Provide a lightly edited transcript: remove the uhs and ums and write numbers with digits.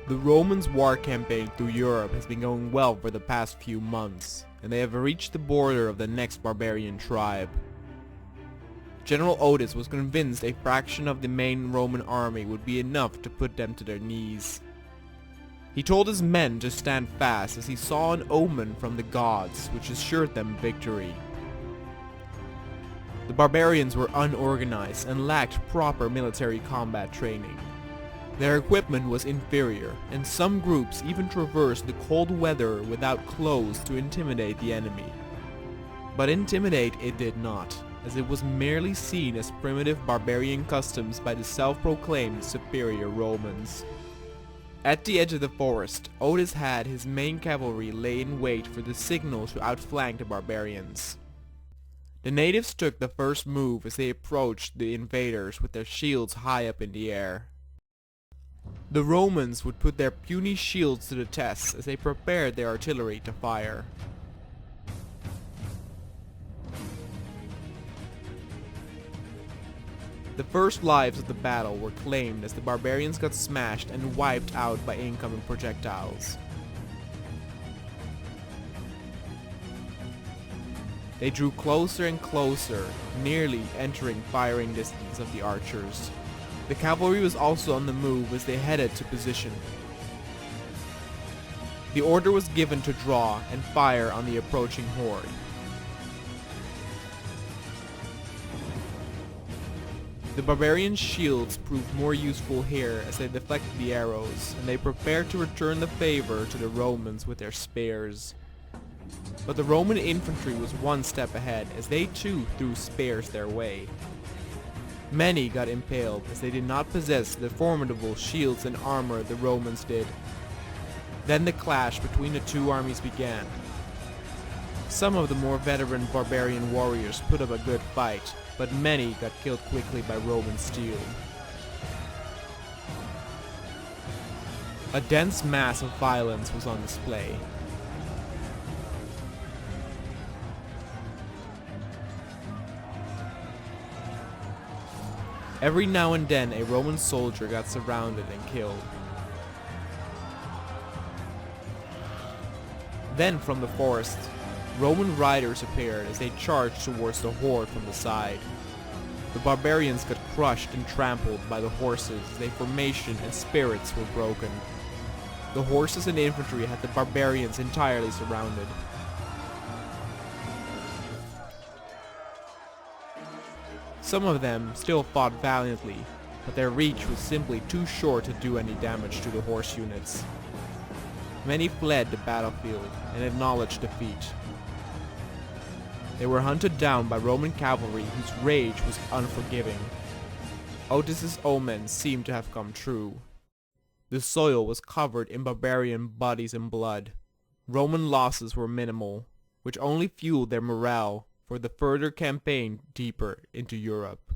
The Romans' war campaign through Europe has been going well for the past few months, and they have reached the border of the next barbarian tribe. General Otis was convinced a fraction of the main Roman army would be enough to put them to their knees. He told his men to stand fast as he saw an omen from the gods which assured them victory. The barbarians were unorganized and lacked proper military combat training. Their equipment was inferior, and some groups even traversed the cold weather without clothes to intimidate the enemy. But intimidate it did not, as it was merely seen as primitive barbarian customs by the self-proclaimed superior Romans. At the edge of the forest, Otis had his main cavalry lay in wait for the signal to outflank the barbarians. The natives took the first move as they approached the invaders with their shields high up in the air. The Romans would put their puny shields to the test as they prepared their artillery to fire. The first lives of the battle were claimed as the barbarians got smashed and wiped out by incoming projectiles. They drew closer and closer, nearly entering firing distance of the archers. The cavalry was also on the move as they headed to position. The order was given to draw and fire on the approaching horde. The barbarians' shields proved more useful here as they deflected the arrows, and they prepared to return the favor to the Romans with their spears. But the Roman infantry was one step ahead as they too threw spears their way. Many got impaled as they did not possess the formidable shields and armor the Romans did. Then the clash between the two armies began. Some of the more veteran barbarian warriors put up a good fight, but many got killed quickly by Roman steel. A dense mass of violence was on display. Every now and then a Roman soldier got surrounded and killed. Then from the forest, Roman riders appeared as they charged towards the horde from the side. The barbarians got crushed and trampled by the horses as their formation and spirits were broken. The horses and infantry had the barbarians entirely surrounded. Some of them still fought valiantly, but their reach was simply too short to do any damage to the horse units. Many fled the battlefield and acknowledged defeat. They were hunted down by Roman cavalry whose rage was unforgiving. Otis's omen seemed to have come true. The soil was covered in barbarian bodies and blood. Roman losses were minimal, which only fueled their morale for the further campaign deeper into Europe.